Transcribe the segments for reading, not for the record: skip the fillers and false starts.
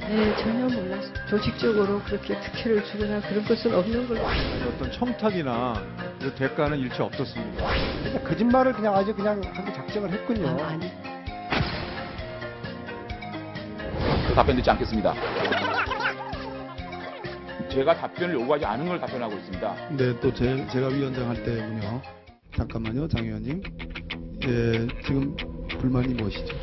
네, 전혀 몰랐어요. 조직적으로 그렇게 특혜를 주거나 그런 것은 없는 걸로. 어떤 청탁이나 그 대가는 일체 없었습니다. 그러니까 거짓말을 그냥 아주 그냥 하기 작정을 했군요. 아니. 답변 듣지 않겠습니다. 제가 답변을 요구하지 않은 걸 답변하고 있습니다. 네, 또 제가 위원장 할 때군요. 잠깐만요, 장 의원님. 예, 지금 불만이 무엇이죠?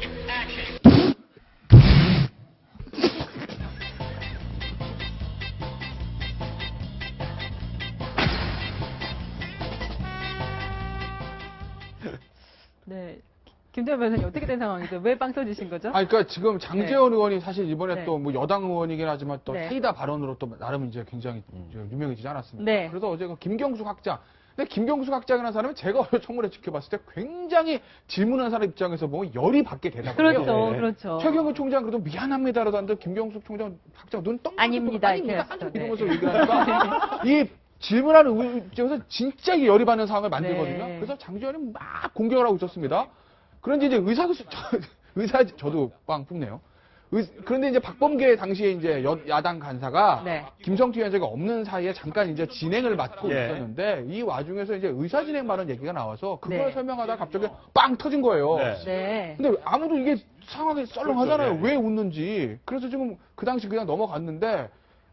네. 김재원 변호사님 어떻게 된 상황이죠? 왜 빵 터지신 거죠? 아니, 그러니까 지금 장제원 의원이 사실 이번에 네. 또 뭐 여당 의원이긴 하지만 또 네. 사이다 발언으로 또 나름 이제 굉장히 유명해지지 않았습니까? 네. 그래서 어제 그 김경숙 학장. 근데 김경숙 학장이라는 사람은 제가 어제 청문회 지켜봤을 때 굉장히 질문하는 사람 입장에서 보면 열이 받게 대답을 해요. 그렇죠, 그렇죠. 최경호 총장 그래도 미안합니다라도 하는데 김경숙 총장 학장 눈 떡 아닙니다, 아닙니다. 이렇게 했죠. 이러면서 네. 얘기하니까 이 질문하는 입장에서 진짜 열이 받는 상황을 만들거든요. 네. 그래서 장제원이 막 공격을 하고 있었습니다. 그런데 이제 저도 빵 뿜네요. 그런데 이제 박범계 당시에 이제 야당 간사가 네. 김성태 위원장이 없는 사이에 잠깐 이제 진행을 맡고 예. 있었는데 이 와중에서 이제 의사 진행 발언 얘기가 나와서 그걸 네. 설명하다가 갑자기 빵 터진 거예요. 네. 네. 근데 아무도 이게 상황이 썰렁하잖아요. 그렇죠, 네. 왜 웃는지. 그래서 지금 그 당시 그냥 넘어갔는데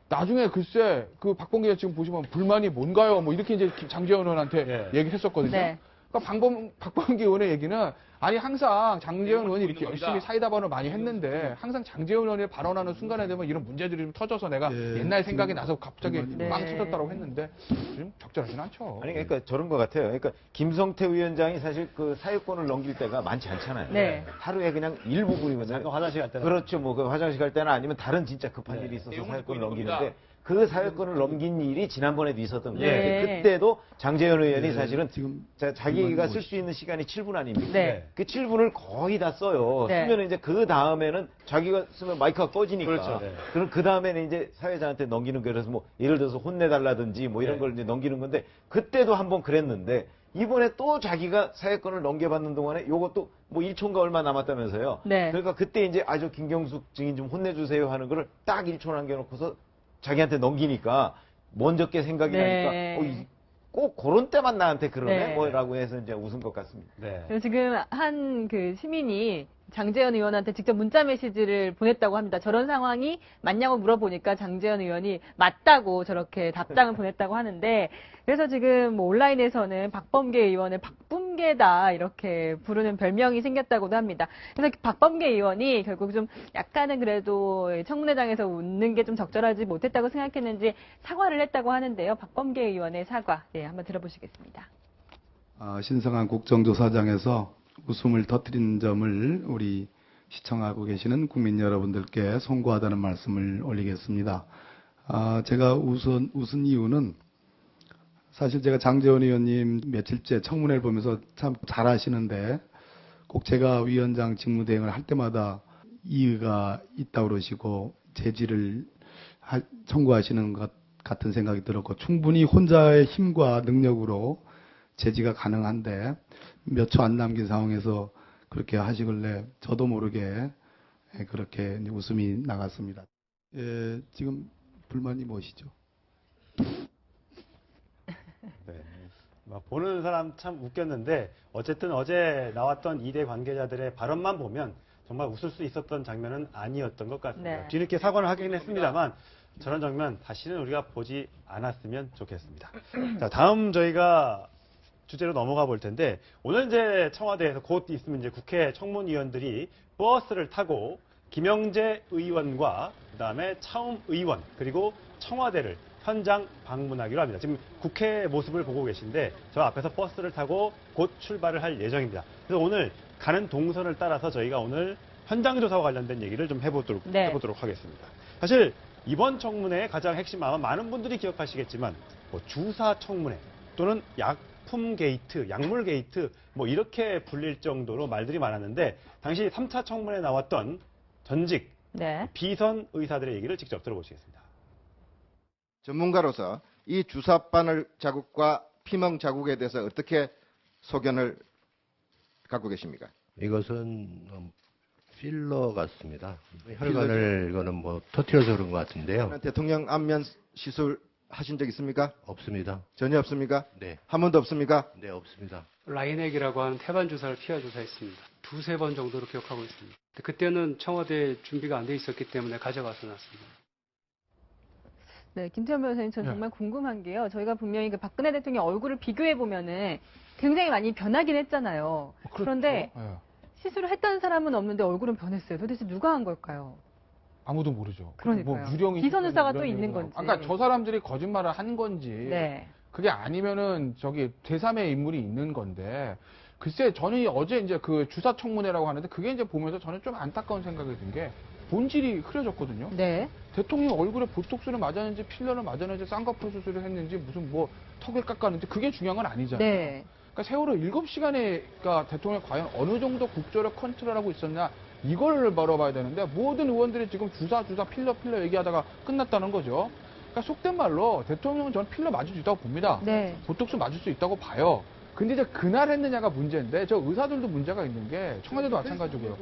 나중에 글쎄 그 박범계 지금 보시면 불만이 뭔가요? 뭐 이렇게 이제 장제원 의원한테 예. 얘기를 했었거든요. 네. 그러니까 박범계 의원의 얘기는 아니 항상 장제원 의원이 이렇게 열심히 사이다 발언을 많이 했는데 항상 장제원 의원이 발언하는 순간에 되면 이런 문제들이 좀 터져서 내가 예, 옛날 생각이 지금 나서 갑자기 네. 빵 터졌다고 했는데 지금 적절하진 않죠. 아니 그러니까 저런 것 같아요. 그러니까 김성태 위원장이 사실 그 사회권을 넘길 때가 많지 않잖아요. 네. 하루에 그냥 일부분이거든요. 화장실 갈 때는. 그렇죠. 뭐 그 화장실 갈 때나 아니면 다른 진짜 급한 일이 있어서 사회권을 넘기는데 그 사회권을 넘긴 일이 지난번에도 있었던 거예요. 네. 그때도 장제원 의원이 네, 사실은 지금 자기가 쓸 수 있는 시간이 7분 아닙니까? 네. 그 7분을 거의 다 써요. 네. 쓰면 이제 그 다음에는 자기가 쓰면 마이크가 꺼지니까. 그렇죠. 네. 그럼 그 다음에는 이제 사회자한테 넘기는 거예요. 그래서 뭐 예를 들어서 혼내달라든지 뭐 이런 네. 걸 이제 넘기는 건데 그때도 한번 그랬는데 이번에 또 자기가 사회권을 넘겨받는 동안에 요것도 뭐 1초인가 얼마 남았다면서요. 네. 그러니까 그때 이제 아주 김경숙 증인 좀 혼내주세요 하는 거를 딱 1초 남겨놓고서 자기한테 넘기니까 먼저 게 생각이 네. 나니까 꼭 그런 때만 나한테 그러네 네. 뭐라고 해서 이제 웃은 것 같습니다. 네. 그래서 지금 한 그 시민이 장제원 의원한테 직접 문자 메시지를 보냈다고 합니다. 저런 상황이 맞냐고 물어보니까 장제원 의원이 맞다고 저렇게 답장을 보냈다고 하는데 그래서 지금 뭐 온라인에서는 박범계 의원을 박붐계다 이렇게 부르는 별명이 생겼다고도 합니다. 그래서 박범계 의원이 결국 좀 약간은 그래도 청문회장에서 웃는 게 좀 적절하지 못했다고 생각했는지 사과를 했다고 하는데요. 박범계 의원의 사과 네, 한번 들어보시겠습니다. 신성한 국정조사장에서 웃음을 터뜨린 점을 우리 시청하고 계시는 국민 여러분들께 송구하다는 말씀을 올리겠습니다. 제가 웃은 이유는 사실 제가 장제원 의원님 며칠째 청문회를 보면서 참 잘하시는데 꼭 제가 위원장 직무대행을 할 때마다 이의가 있다고 그러시고 제지를 청구하시는 것 같은 생각이 들었고 충분히 혼자의 힘과 능력으로 제지가 가능한데 몇 초 안 남긴 상황에서 그렇게 하시길래 저도 모르게 그렇게 웃음이 나갔습니다. 예, 지금 불만이 무엇이죠? 네. 보는 사람 참 웃겼는데 어쨌든 어제 나왔던 2대 관계자들의 발언만 보면 정말 웃을 수 있었던 장면은 아니었던 것 같습니다. 네. 뒤늦게 사과를 하긴 했습니다만 저런 장면 다시는 우리가 보지 않았으면 좋겠습니다. 자, 다음 저희가 주제로 넘어가 볼 텐데 오늘 이제 청와대에서 곧 있으면 이제 국회 청문위원들이 버스를 타고 김영재 의원과 그다음에 차움 의원 그리고 청와대를 현장 방문하기로 합니다. 지금 국회 모습을 보고 계신데 저 앞에서 버스를 타고 곧 출발을 할 예정입니다. 그래서 오늘 가는 동선을 따라서 저희가 오늘 현장 조사와 관련된 얘기를 좀 해보도록 하겠습니다. 사실 이번 청문회의 가장 핵심 아마 많은 분들이 기억하시겠지만 뭐 주사 청문회 또는 약품 게이트, 약물 게이트 뭐 이렇게 불릴 정도로 말들이 많았는데 당시 3차 청문회에 나왔던 전직 비선 의사들의 얘기를 직접 들어보시겠습니다. 전문가로서 이 주사바늘 자국과 피멍 자국에 대해서 어떻게 소견을 갖고 계십니까? 이것은 필러 같습니다. 혈관을 이거는 뭐 터트려서 그런 것 같은데요. 대통령 안면 시술 하신 적 있습니까? 없습니다. 전혀 없습니까? 네. 한 번도 없습니까? 네, 없습니다. 라이넥이라고 하는 태반 주사를 피하 주사했습니다. 두세 번 정도로 기억하고 있습니다. 그때는 청와대 준비가 안 돼 있었기 때문에 가져가서 놨습니다. 네, 김태현 변호사님, 저는 네. 정말 궁금한 게요. 저희가 분명히 그 박근혜 대통령 얼굴을 비교해 보면은 굉장히 많이 변하긴 했잖아요. 그런데 네. 시술을 했다는 사람은 없는데 얼굴은 변했어요. 도대체 누가 한 걸까요? 아무도 모르죠. 그러니까요. 뭐 유령이 기선 의사가 또 이런 있는 얘기가. 건지. 그러니까 저 사람들이 거짓말을 한 건지. 네. 그게 아니면은 저기 제3의 인물이 있는 건데. 글쎄, 저는 어제 이제 그 주사 청문회라고 하는데 그게 이제 보면서 저는 좀 안타까운 생각이 든 게 본질이 흐려졌거든요. 네. 대통령 얼굴에 보톡스를 맞았는지 필러를 맞았는지 쌍꺼풀 수술을 했는지 무슨 뭐 턱을 깎았는지 그게 중요한 건 아니잖아요. 네. 그러니까 세월호 7시간에 그러니까 대통령이 과연 어느 정도 국조를 컨트롤하고 있었냐 이걸 물어봐야 되는데 모든 의원들이 지금 주사 필러 얘기하다가 끝났다는 거죠. 그러니까 속된 말로 대통령은 저는 필러 맞을 수 있다고 봅니다. 네. 보톡스 맞을 수 있다고 봐요. 근데 이제 그날 했느냐가 문제인데 저 의사들도 문제가 있는 게 청와대도 마찬가지고요.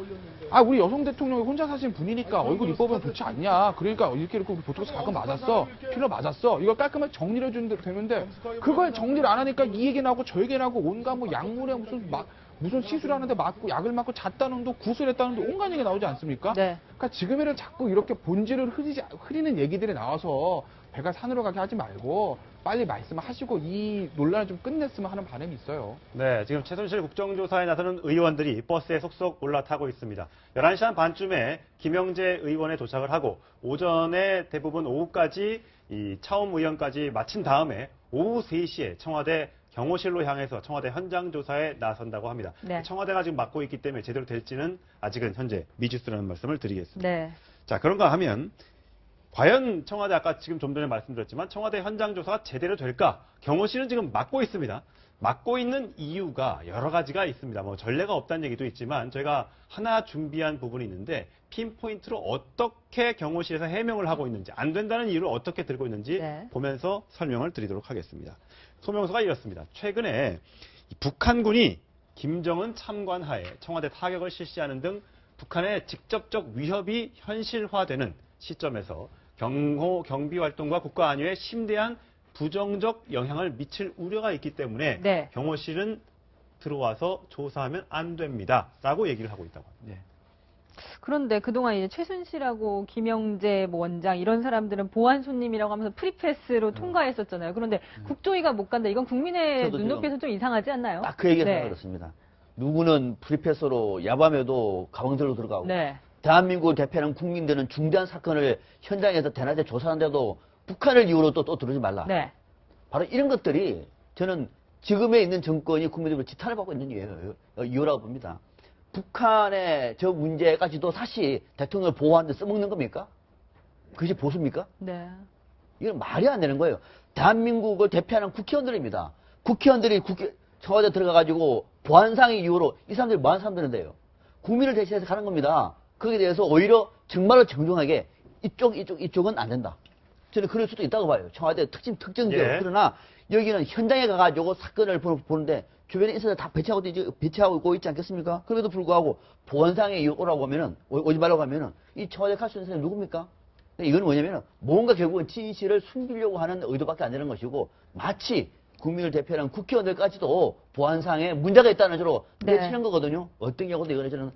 아 우리 여성 대통령이 혼자 사신 분이니까 얼굴 이뻐보면 좋지 않냐. 그러니까 이렇게 우리 보톡스 가끔 맞았어. 필러 맞았어. 이걸 깔끔하게 정리를 해주면 되는데 그걸 정리를 안 하니까 이 얘기 나오고 저 얘기 나오고 온갖 뭐 약물에 무슨 시술하는데 맞고 약을 맞고 잤다는도 구술했다는도 온갖 얘기 나오지 않습니까? 네. 그러니까 지금에는 자꾸 이렇게 본질을 흐리는 얘기들이 나와서 배가 산으로 가게 하지 말고 빨리 말씀하시고 이 논란을 좀 끝냈으면 하는 바람이 있어요. 네, 지금 최순실 국정조사에 나서는 의원들이 버스에 속속 올라타고 있습니다. 11시 한 반쯤에 김영재 의원에 도착을 하고 오전에 대부분 오후까지 이 차움 의원까지 마친 다음에 오후 3시에 청와대 경호실로 향해서 청와대 현장 조사에 나선다고 합니다. 네. 청와대가 지금 맡고 있기 때문에 제대로 될지는 아직은 현재 미지수라는 말씀을 드리겠습니다. 네. 자, 그런가 하면 과연 청와대 아까 지금 좀 전에 말씀드렸지만 청와대 현장 조사가 제대로 될까? 경호실은 지금 맡고 있습니다. 맡고 있는 이유가 여러 가지가 있습니다. 뭐 전례가 없다는 얘기도 있지만 저희가 하나 준비한 부분이 있는데 핀포인트로 어떻게 경호실에서 해명을 하고 있는지 안 된다는 이유를 어떻게 들고 있는지 네. 보면서 설명을 드리도록 하겠습니다. 소명서가 이렇습니다. 최근에 북한군이 김정은 참관하에 청와대 타격을 실시하는 등 북한의 직접적 위협이 현실화되는 시점에서 경비 활동과 국가 안위에 심대한 부정적 영향을 미칠 우려가 있기 때문에 네. 경호실은 들어와서 조사하면 안 됩니다. 라고 얘기를 하고 있다고 합니다. 그런데 그동안 이제 최순실하고 김영재 뭐 원장 이런 사람들은 보안 손님이라고 하면서 프리패스로 통과했었잖아요. 그런데 국조위가 못 간다. 이건 국민의 저도 눈높이에서 좀 이상하지 않나요? 딱 그 얘기가 네. 생각났습니다. 누구는 프리패스로 야밤에도 가방들로 들어가고 네. 대한민국을 대표하는 국민들은 중대한 사건을 현장에서 대낮에 조사하는데도 북한을 이유로 또 들어오지 말라. 네. 바로 이런 것들이 저는 지금에 있는 정권이 국민들을 지탄을 받고 있는 이유라고 봅니다. 북한의 저 문제까지도 다시 대통령을 보호하는 데 써먹는 겁니까? 그것이 보수입니까? 네. 이건 말이 안 되는 거예요. 대한민국을 대표하는 국회의원들입니다. 국회의원들이 청와대 들어가가지고 보안상의 이유로 이 사람들이 뭐 하는 사람들인데요. 국민을 대신해서 가는 겁니다. 거기에 대해서 오히려 정말로 정중하게 이쪽은 안 된다. 저는 그럴 수도 있다고 봐요. 청와대 특징적. 예. 그러나 여기는 현장에 가가지고 사건을 보는데 주변에 인사들 다 배치하고 있지 않겠습니까? 그럼에도 불구하고 보안상의 이유 오라고 하면은, 오지 말라고 하면은 이 청와대 갈 수 있는 사람이 누굽니까? 이건 뭐냐면은 뭔가 결국은 진실을 숨기려고 하는 의도밖에 안 되는 것이고 마치 국민을 대표하는 국회의원들까지도 보안상에 문제가 있다는 식으로 내치는 거거든요. 어떤 경우도 이거는 저는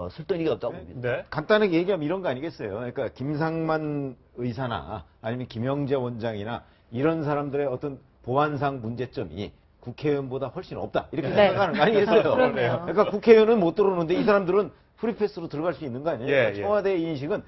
설득리가 없다고 봅니다. 네. 간단하게 얘기하면 이런 거 아니겠어요? 그러니까 김상만 의사나 아니면 김영재 원장이나 이런 사람들의 어떤 보안상 문제점이 국회의원보다 훨씬 없다. 이렇게 네. 생각하는 거 아니겠어요? 그러네요. 그러니까 국회의원은 못 들어오는데 이 사람들은 프리패스로 들어갈 수 있는 거 아니에요? 그러니까 청와대의 인식은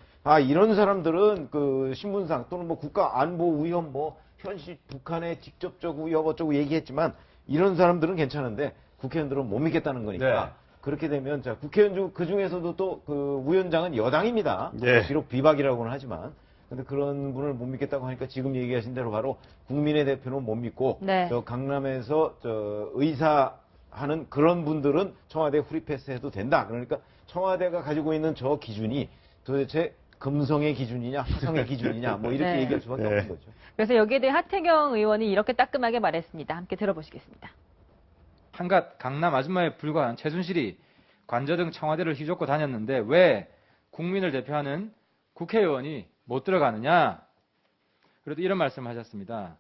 이런 사람들은 그 신문상 또는 뭐 국가 안보 위험 뭐 현실 북한의 직접적 위협 어쩌고 얘기했지만 이런 사람들은 괜찮은데 국회의원들은 못 믿겠다는 거니까 네. 그렇게 되면 자 국회의원 그 중에서도 또 그 위원장은 여당입니다. 네. 비록 비박이라고는 하지만 근데 그런 분을 못 믿겠다고 하니까 지금 얘기하신 대로 바로 국민의 대표는 못 믿고 네. 저 강남에서 저 의사하는 그런 분들은 청와대 프리패스 해도 된다. 그러니까 청와대가 가지고 있는 저 기준이 도대체 금성의 기준이냐 화성의 기준이냐 뭐 이렇게 네. 얘기할 수밖에 네. 없는 거죠. 그래서 여기에 대해 하태경 의원이 이렇게 따끔하게 말했습니다. 함께 들어보시겠습니다. 한갓 강남 아줌마에 불과한 최순실이 관저 등 청와대를 휘젓고 다녔는데 왜 국민을 대표하는 국회의원이 못 들어가느냐? 그래도 이런 말씀을 하셨습니다.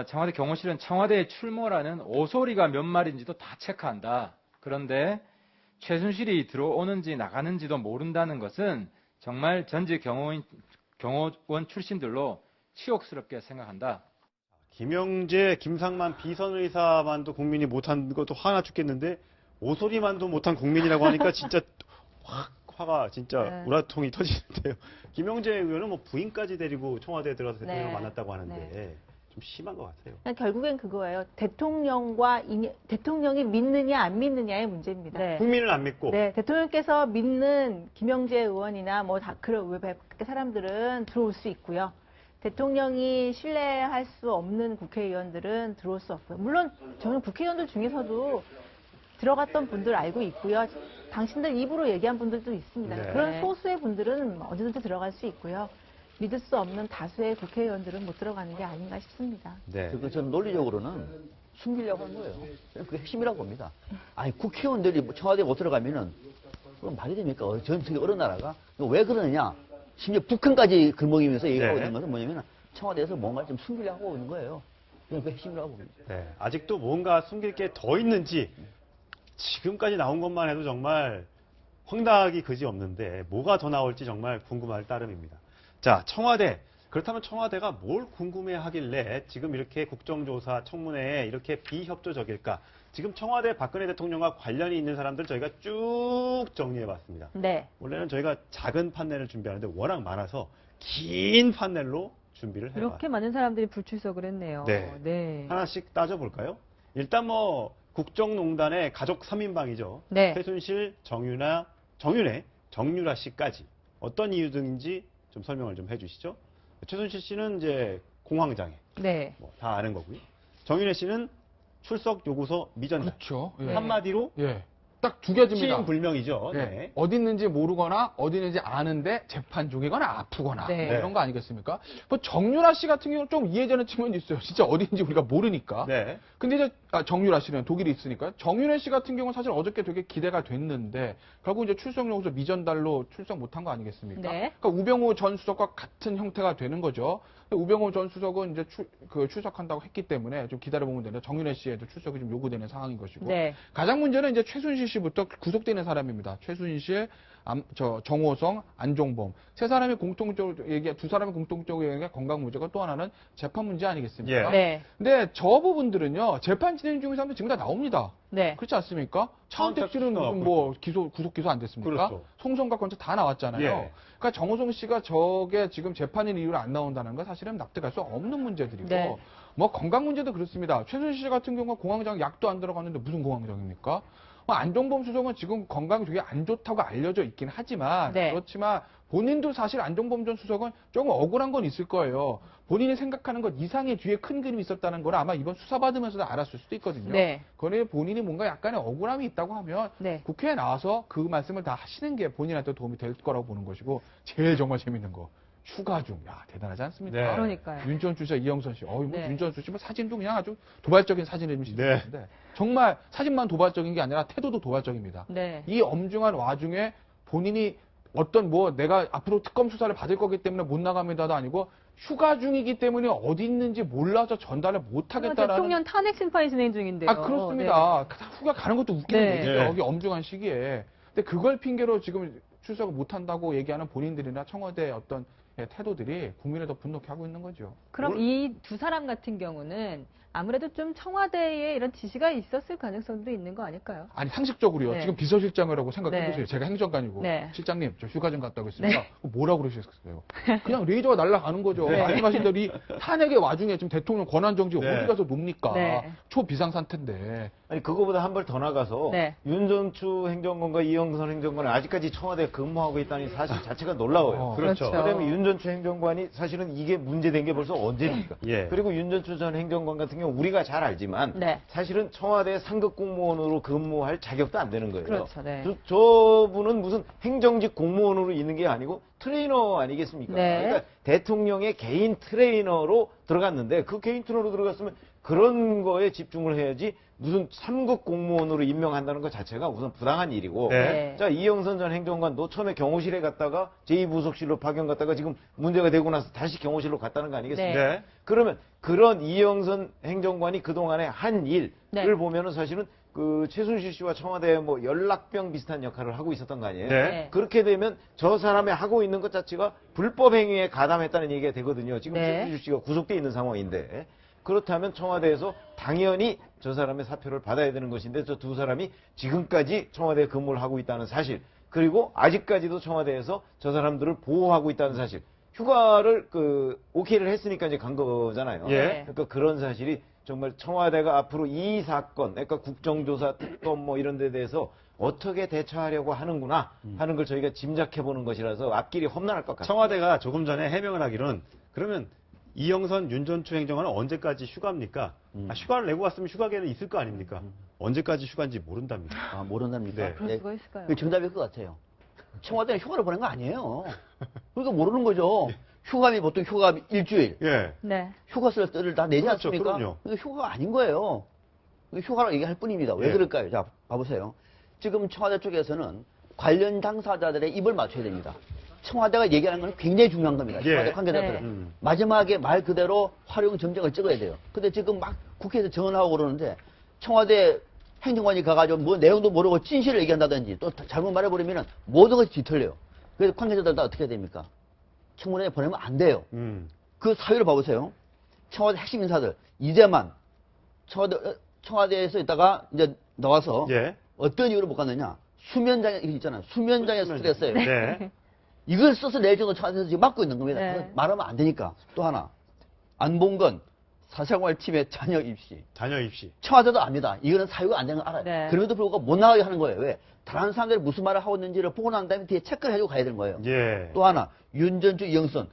청와대 경호실은 청와대에 출몰하는 오소리가 몇 마리인지도 다 체크한다. 그런데 최순실이 들어오는지 나가는지도 모른다는 것은 정말 전직 경호원 출신들로 치욕스럽게 생각한다. 김영재, 김상만 비선의사만도 국민이 못한 것도 화나 죽겠는데 오소리만도 못한 국민이라고 하니까 진짜 화가 진짜 우라통이 터지는데요. 김영재 의원은 뭐 부인까지 데리고 청와대에 들어가서 대통령을 만났다고 하는데 좀 심한 것 같아요. 결국엔 그거예요. 대통령이 믿느냐 안 믿느냐의 문제입니다. 네. 국민은 안 믿고. 네, 대통령께서 믿는 김영재 의원이나 뭐 다 그런 외부 사람들은 들어올 수 있고요. 대통령이 신뢰할 수 없는 국회의원들은 들어올 수 없고요. 물론 저는 국회의원들 중에서도 들어갔던 분들 알고 있고요. 당신들 입으로 얘기한 분들도 있습니다. 네. 그런 소수의 분들은 어디든지 들어갈 수 있고요. 믿을 수 없는 다수의 국회의원들은 못 들어가는 게 아닌가 싶습니다. 네. 그 저는 논리적으로는 숨기려고 하는 거예요. 그게 핵심이라고 봅니다. 아니 국회의원들이 청와대에 못 들어가면은 그건 말이 됩니까? 전 세계 어느 나라가 왜 그러느냐? 심지어 북한까지 글먹이면서 얘기하고 있는 것은 뭐냐면 청와대에서 뭔가 좀 숨기려고 하고 있는 거예요. 그게 핵심이라고 봅니다. 네. 아직도 뭔가 숨길 게 더 있는지 지금까지 나온 것만 해도 정말 황당하기 그지없는데 뭐가 더 나올지 정말 궁금할 따름입니다. 자, 청와대. 그렇다면 청와대가 뭘 궁금해하길래 지금 이렇게 국정조사 청문회에 이렇게 비협조적일까? 지금 청와대 박근혜 대통령과 관련이 있는 사람들 저희가 쭉 정리해봤습니다. 네. 원래는 저희가 작은 판넬을 준비하는데 워낙 많아서 긴 판넬로 준비를 해봤습니다. 이렇게 많은 사람들이 불출석을 했네요. 네. 하나씩 따져볼까요? 일단 뭐 국정농단의 가족 3인방이죠. 네. 최순실, 정윤회, 정유라 씨까지 어떤 이유 등인지 좀 설명을 좀 해주시죠. 최순실 씨는 이제 공황장애, 네. 뭐 다 아는 거고요. 정윤회 씨는 출석 요구서 미전달. 그렇죠. 예. 한마디로 딱 두 가지입니다. 시인 불명이죠. 예. 네. 어디 있는지 모르거나 어디 있는지 아는데 재판 중이거나 아프거나 네. 뭐 이런 거 아니겠습니까? 뭐 정유라 씨 같은 경우는 좀 이해되는 측면이 있어요. 진짜 어디 있는지 우리가 모르니까. 네. 근데 이제 정유라 씨는 독일에 있으니까 정윤회 씨 같은 경우는 사실 어저께 되게 기대가 됐는데 결국 이제 출석 요구서 미전달로 출석 못한 거 아니겠습니까? 네. 그러니까 우병우 전 수석과 같은 형태가 되는 거죠. 우병우 전 수석은 이제 출석한다고 했기 때문에 좀 기다려보면 되는데 정윤회 씨에도 출석이 좀 요구되는 상황인 것이고 네. 가장 문제는 이제 최순실 씨부터 구속되는 사람입니다. 최순실, 정호성, 안종범 세 사람이 공통적으로 두 사람이 공통적으로 얘기한 건강 문제가 또 하나는 재판 문제 아니겠습니까? 네. 근데 저 부분들은요 재판 진행 중인 사람들 지금 다 나옵니다. 네. 그렇지 않습니까? 차은택 씨는 뭐 구속 기소 안 됐습니까? 그렇죠. 송성과 건차 다 나왔잖아요. 예. 그러니까 정호성 씨가 저게 지금 재판인 이유로 안 나온다는 건 사실은 납득할 수 없는 문제들이고 네. 뭐 건강 문제도 그렇습니다. 최순실 씨 같은 경우는 공황장 약도 안 들어갔는데 무슨 공황장입니까? 안종범 수석은 지금 건강이 되게 안 좋다고 알려져 있긴 하지만 네. 그렇지만 본인도 사실 안종범 전 수석은 조금 억울한 건 있을 거예요. 본인이 생각하는 것 이상의 뒤에 큰 그림이 있었다는 걸 아마 이번 수사받으면서도 알았을 수도 있거든요. 네. 그러니 본인이 뭔가 약간의 억울함이 있다고 하면 네. 국회에 나와서 그 말씀을 다 하시는 게 본인한테 도움이 될 거라고 보는 것이고 제일 정말 재밌는 거. 휴가중. 야, 대단하지 않습니까? 네. 그러니까요. 윤전 씨, 이영선 씨. 네. 윤전 씨 뭐 사진도 그냥 아주 도발적인 사진을 찍으셨는데 정말 사진만 도발적인 게 아니라 태도도 도발적입니다. 네. 이 엄중한 와중에 본인이 어떤 뭐 내가 앞으로 특검 수사를 받을 거기 때문에 못 나갑니다도 아니고 휴가 중이기 때문에 어디 있는지 몰라서 전달을 못 하겠다라는 대통령 탄핵 심판이 진행 중인데요. 그렇습니다. 휴가 가는 것도 웃기는 네. 얘기죠. 여기 엄중한 시기에. 근데 그걸 핑계로 지금 출석을 못 한다고 얘기하는 본인들이나 청와대의 어떤 태도들이 국민을 더 분노케 하고 있는 거죠. 그럼 이 두 사람 같은 경우는 아무래도 좀 청와대에 이런 지시가 있었을 가능성도 있는 거 아닐까요? 아니 상식적으로요. 네. 지금 비서실장이라고 생각해보세요. 네. 제가 행정관이고 네. 실장님 저 휴가 좀 갔다 오겠습니다. 네. 뭐라고 그러셨어요? 그냥 레이저가 날아가는 거죠. 네. 말씀하신 대로 이 탄핵의 와중에 지금 대통령 권한정지 네. 어디 가서 놉니까? 네. 초비상사태인데. 아니 그거보다 한 발 더 나가서 네. 윤전추 행정관과 이영선 행정관은 아직까지 청와대에 근무하고 있다는 사실 자체가 놀라워요. 그렇죠. 그다음에 윤전추 행정관이 사실은 이게 문제된 게 벌써 언제입니까? 예. 그리고 윤전추 전 행정관 같은 경우 우리가 잘 알지만 네. 사실은 청와대 상급 공무원으로 근무할 자격도 안 되는 거예요. 그렇죠. 네. 저분은 무슨 행정직 공무원으로 있는 게 아니고 트레이너 아니겠습니까? 네. 그러니까 대통령의 개인 트레이너로 들어갔는데 그 개인 트레이너로 들어갔으면 그런 거에 집중을 해야지 무슨 3급 공무원으로 임명한다는 것 자체가 우선 부당한 일이고 네. 자 이영선 전 행정관도 처음에 경호실에 갔다가 제2부속실로 파견 갔다가 지금 문제가 되고 나서 다시 경호실로 갔다는 거 아니겠습니까? 네. 그러면 그런 이영선 행정관이 그동안에 한 일을 네. 보면은 사실은 그 최순실 씨와 청와대 뭐 연락병 비슷한 역할을 하고 있었던 거 아니에요? 네. 그렇게 되면 저 사람의 하고 있는 것 자체가 불법 행위에 가담했다는 얘기가 되거든요. 지금 네. 최순실 씨가 구속돼 있는 상황인데 그렇다면 청와대에서 당연히 저 사람의 사표를 받아야 되는 것인데 저 두 사람이 지금까지 청와대에 근무를 하고 있다는 사실 그리고 아직까지도 청와대에서 저 사람들을 보호하고 있다는 사실 휴가를 오케이를 했으니까 이제 간 거잖아요. 예. 그러니까 그런 사실이 정말 청와대가 앞으로 이 사건, 그러니까 국정조사, 특검 뭐 이런 데 대해서 어떻게 대처하려고 하는구나 하는 걸 저희가 짐작해보는 것이라서 앞길이 험난할 것 같아요. 청와대가 조금 전에 해명을 하기로는 그러면 이영선 윤전추 행정관은 언제까지 휴가입니까? 휴가를 내고 왔으면 휴가계는 있을 거 아닙니까? 언제까지 휴가인지 모른답니다. 아, 모른답니까? 네. 그럴 수가 있을까요? 그게 정답일 것 같아요. 청와대는 휴가를 보낸 거 아니에요. 그러니까 모르는 거죠. 휴가면 보통 휴가 일주일. 예. 네. 휴가 쓸 때를 다 내지 그렇죠, 않습니까? 그럼요. 그게 휴가가 아닌 거예요. 그게 휴가라고 얘기할 뿐입니다. 왜 예. 그럴까요? 자, 봐보세요. 지금 청와대 쪽에서는 관련 당사자들의 입을 맞춰야 됩니다. 청와대가 얘기하는 건 굉장히 중요한 겁니다. 예. 청와대 관계자들은. 네. 마지막에 말 그대로 활용 점정을 찍어야 돼요. 근데 지금 막 국회에서 정언하고 그러는데 청와대 행정관이 가가지고 뭐 내용도 모르고 진실을 얘기한다든지 또 잘못 말해버리면 모든 것이 뒤틀려요. 그래서 관계자들 다 어떻게 해야 됩니까? 청문회에 보내면 안 돼요. 그 사유를 봐보세요. 청와대 핵심 인사들 이제만 청와대에서 있다가 이제 나와서 예. 어떤 이유로 못 갔느냐? 수면장애 이거 있잖아요. 수면장애 스트레스예요. 네. 이걸 써서 낼 정도 청와대에서 지금 막고 있는 겁니다. 네. 말하면 안 되니까. 또 하나 안봉건 사생활팀의 자녀 입시. 자녀 입시. 청와대도 압니다. 이거는 사유가 안 되는 거 알아요. 네. 그럼에도 불구하고 못 나가게 하는 거예요. 왜? 다른 사람들이 무슨 말을 하고 있는지를 보고 난 다음에 뒤에 체크를 해주고 가야 되는 거예요. 예. 또 하나 윤전주, 이영선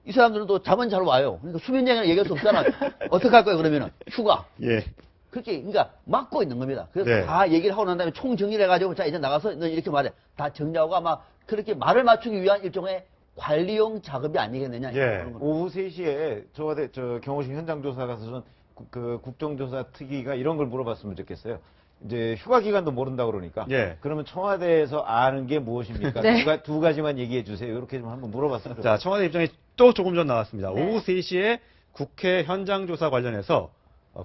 이 사람들은 또 잠은 잘 와요. 그러니까 수면장애는 얘기할 수 없잖아요. 어떻게 할 거예요 그러면은 휴가. 예. 그렇게 그러니까 막고 있는 겁니다. 그래서 네. 다 얘기를 하고 난 다음에 총 정리를 해가지고 자 이제 나가서 너 이렇게 말해. 다 정리하고 아마 그렇게 말을 맞추기 위한 일종의 관리용 작업이 아니겠느냐. 예. 오후 3시에 청와대 경호실 현장 조사 가서 전 그 국정조사 특위가 이런 걸 물어봤으면 좋겠어요. 이제 휴가 기간도 모른다 그러니까. 예. 그러면 청와대에서 아는 게 무엇입니까? 네. 두 가지만 얘기해 주세요. 이렇게 좀 한번 물어봤으면 좋겠어요. 자, 청와대 입장이 또 조금 전 나왔습니다. 네. 오후 3시에 국회 현장 조사 관련해서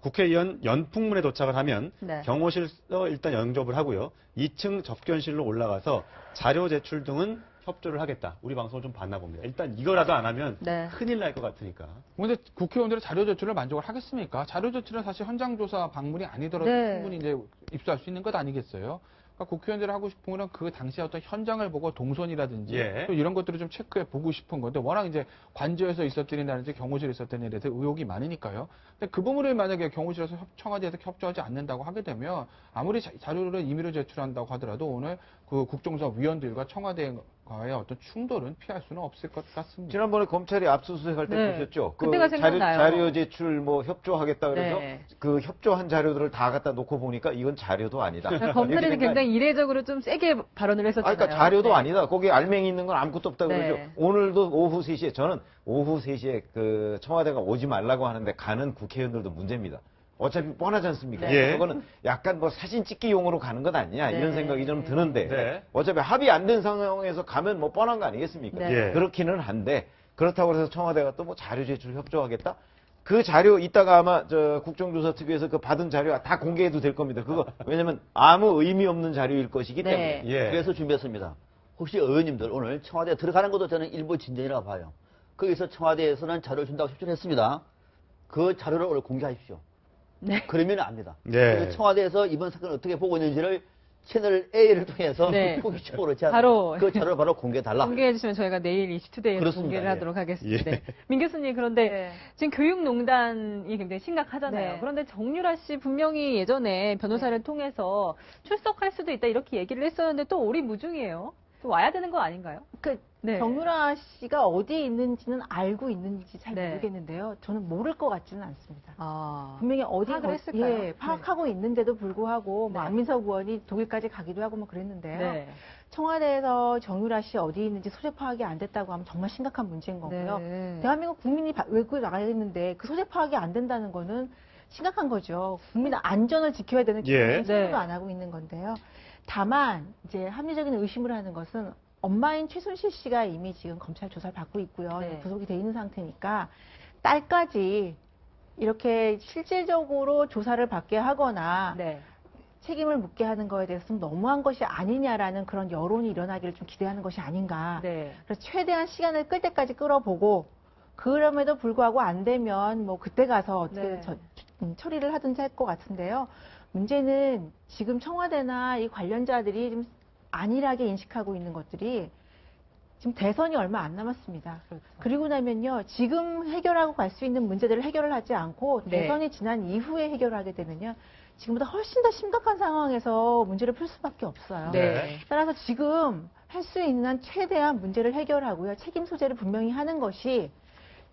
국회의원 연풍문에 도착을 하면 네. 경호실서 일단 영접을 하고요. 2층 접견실로 올라가서 자료 제출 등은 협조를 하겠다. 우리 방송을 좀 봤나 봅니다. 일단 이거라도 안 하면 네. 큰일 날 것 같으니까. 근데 국회의원들의 자료 제출을 만족을 하겠습니까? 자료 제출은 사실 현장조사 방문이 아니더라도 네. 충분히 이제 입수할 수 있는 것 아니겠어요? 그러니까 국회의원들이 하고 싶은 거는 그 당시에 어떤 현장을 보고 동선이라든지 예. 또 이런 것들을 좀 체크해 보고 싶은 건데 워낙 이제 관저에서 있었던 일이라든지 경호실에 있었던 일에 대해서 의혹이 많으니까요. 근데 그 부분을 만약에 경호실에서 청와대에서 협조하지 않는다고 하게 되면 아무리 자료를 임의로 제출한다고 하더라도 오늘 그 국정조사 위원들과 청와대와의 어떤 충돌은 피할 수는 없을 것 같습니다. 지난번에 검찰이 압수수색할 때 네. 보셨죠? 그때가 생각나요. 자료 제출 뭐 협조하겠다 그래서 네. 그 협조한 자료들을 다 갖다 놓고 보니까 이건 자료도 아니다. 검찰이 이렇게 된 굉장히 이례적으로 좀 세게 발언을 했었잖아요. 그러니까 자료도 네. 아니다. 거기 알맹이 있는 건 아무것도 없다 네. 그러죠. 오늘도 오후 3시에 저는 오후 3시에 그 청와대가 오지 말라고 하는데 가는 국회의원들도 문제입니다. 어차피 뻔하지 않습니까? 네. 그거는 약간 뭐 사진 찍기 용으로 가는 것 아니냐 네. 이런 생각이 좀 드는데 네. 어차피 합의 안 된 상황에서 가면 뭐 뻔한 거 아니겠습니까? 네. 예. 그렇기는 한데 그렇다고 해서 청와대가 또 뭐 자료 제출 협조하겠다? 그 자료 이따가 아마 저 국정조사 특위에서 그 받은 자료 다 공개해도 될 겁니다. 그거 왜냐면 아무 의미 없는 자료일 것이기 네. 때문에. 예. 그래서 준비했습니다. 혹시 의원님들 오늘 청와대에 들어가는 것도 저는 일부 진전이라고 봐요. 거기서 청와대에서는 자료를 준다고 협조를 했습니다. 그 자료를 오늘 공개하십시오. 네. 그러면 압니다. 네. 그래서 청와대에서 이번 사건을 어떻게 보고 있는지를 채널 A를 통해서 네. 후기적으로 바로 그 자료를 바로 공개해달라. 공개해 주시면 저희가 내일 이슈투데이에서 그렇습니다. 공개를 예. 하도록 하겠습니다. 예. 네. 민 교수님 그런데 네. 지금 교육농단이 굉장히 심각하잖아요. 네. 그런데 정유라 씨 분명히 예전에 변호사를 통해서 출석할 수도 있다 이렇게 얘기를 했었는데 또 오리무중이에요. 또 와야 되는 거 아닌가요? 그 네. 정유라 씨가 어디에 있는지는 알고 있는지 잘 네. 모르겠는데요. 저는 모를 것 같지는 않습니다. 아, 분명히 어디 파악을 했을까요? 예, 파악하고 있는데도 불구하고 뭐 네. 안민석 의원이 독일까지 가기도 하고 뭐 그랬는데요. 네. 청와대에서 정유라 씨 어디 있는지 소재 파악이 안 됐다고 하면 정말 심각한 문제인 거고요. 네. 대한민국 국민이 외국에 나가야 되는데 그 소재 파악이 안 된다는 거는 심각한 거죠. 국민 안전을 지켜야 되는 기본적인 예. 생각도 안 하고 있는 건데요. 다만 이제 합리적인 의심을 하는 것은 엄마인 최순실 씨가 이미 지금 검찰 조사를 받고 있고요. 네. 구속이 돼 있는 상태니까 딸까지 이렇게 실질적으로 조사를 받게 하거나 네. 책임을 묻게 하는 거에 대해서 좀 너무한 것이 아니냐라는 그런 여론이 일어나기를 좀 기대하는 것이 아닌가. 네. 그래서 최대한 시간을 끌 때까지 끌어보고 그럼에도 불구하고 안 되면 뭐 그때 가서 어떻게 네. 처리를 하든지 할 것 같은데요. 문제는 지금 청와대나 이 관련자들이 좀 안일하게 인식하고 있는 것들이 지금 대선이 얼마 안 남았습니다. 그렇죠. 그리고 나면요, 지금 해결하고 갈 수 있는 문제들을 해결을 하지 않고 네. 대선이 지난 이후에 해결하게 되면요, 지금보다 훨씬 더 심각한 상황에서 문제를 풀 수밖에 없어요. 네. 따라서 지금 할 수 있는 최대한 문제를 해결하고요, 책임 소재를 분명히 하는 것이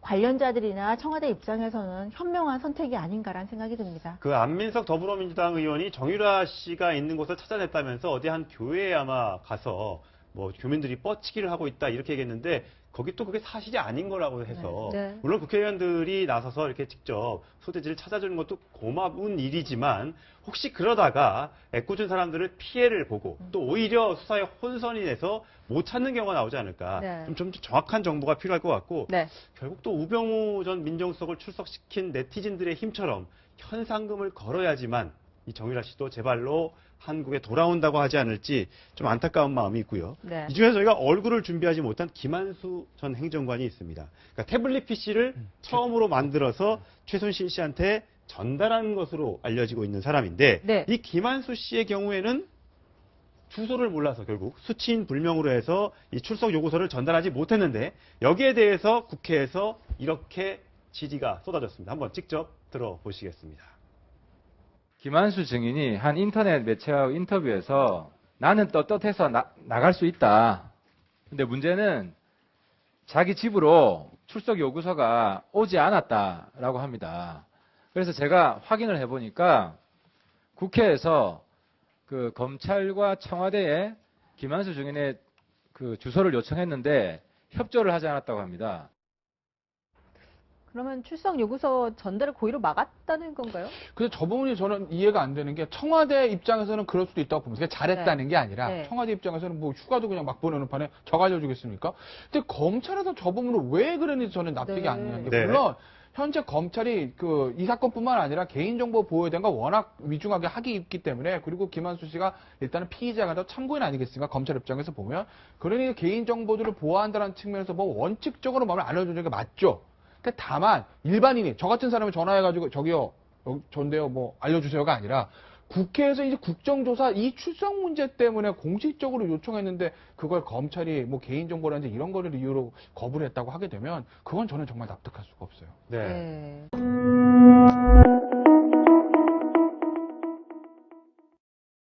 관련자들이나 청와대 입장에서는 현명한 선택이 아닌가라는 생각이 듭니다. 그 안민석 더불어민주당 의원이 정유라 씨가 있는 곳을 찾아냈다면서 어디 한 교회에 아마 가서 뭐 교민들이 뻗치기를 하고 있다 이렇게 얘기했는데 거기 또 그게 사실이 아닌 거라고 해서 네. 물론 국회의원들이 나서서 이렇게 직접 소재지를 찾아주는 것도 고마운 일이지만 혹시 그러다가 애꿎은 사람들을 피해를 보고 또 오히려 수사에 혼선이 돼서 못 찾는 경우가 나오지 않을까. 네. 좀 정확한 정보가 필요할 것 같고 네. 결국 또 우병우 전 민정수석을 출석시킨 네티즌들의 힘처럼 현상금을 걸어야지만 이 정유라 씨도 제 발로 한국에 돌아온다고 하지 않을지 좀 안타까운 마음이 있고요. 네. 이 중에서 저희가 얼굴을 준비하지 못한 김한수 전 행정관이 있습니다. 그러니까 태블릿 PC를 처음으로 만들어서 최순실 씨한테 전달한 것으로 알려지고 있는 사람인데 네. 이 김한수 씨의 경우에는 주소를 몰라서 결국 수치인 불명으로 해서 이 출석 요구서를 전달하지 못했는데 여기에 대해서 국회에서 이렇게 질의가 쏟아졌습니다. 한번 직접 들어보시겠습니다. 김한수 증인이 한 인터넷 매체와 인터뷰에서 나는 떳떳해서 나갈 수 있다. 근데 문제는 자기 집으로 출석 요구서가 오지 않았다라고 합니다. 그래서 제가 확인을 해보니까 국회에서 그 검찰과 청와대에 김한수 증인의 그 주소를 요청했는데 협조를 하지 않았다고 합니다. 그러면 출석 요구서 전달을 고의로 막았다는 건가요? 그래서 저 부분이 저는 이해가 안 되는 게 청와대 입장에서는 그럴 수도 있다고 봅니다. 잘했다는 게 아니라 네. 청와대 입장에서는 뭐 휴가도 그냥 막 보내는 판에 저가 알려주겠습니까? 근데 검찰에서 저 부분을 왜 그랬는지 저는 납득이 네. 안 되는 게 네. 물론 현재 검찰이 그 이 사건뿐만 아니라 개인정보 보호에 대한 거 워낙 위중하게 하기 있기 때문에 그리고 김한수 씨가 일단은 피의자가 더 참고인 아니겠습니까? 검찰 입장에서 보면 그러니 개인정보들을 보호한다는 측면에서 뭐 원칙적으로 마음을 알려주는 게 맞죠. 근데 다만 일반인이 저 같은 사람이 전화해가지고 저기요 전데요 뭐 알려주세요가 아니라 국회에서 이제 국정조사 이 출석 문제 때문에 공식적으로 요청했는데 그걸 검찰이 뭐 개인정보라든지 이런 거를 이유로 거부를 했다고 하게 되면 그건 저는 정말 납득할 수가 없어요. 네. 네.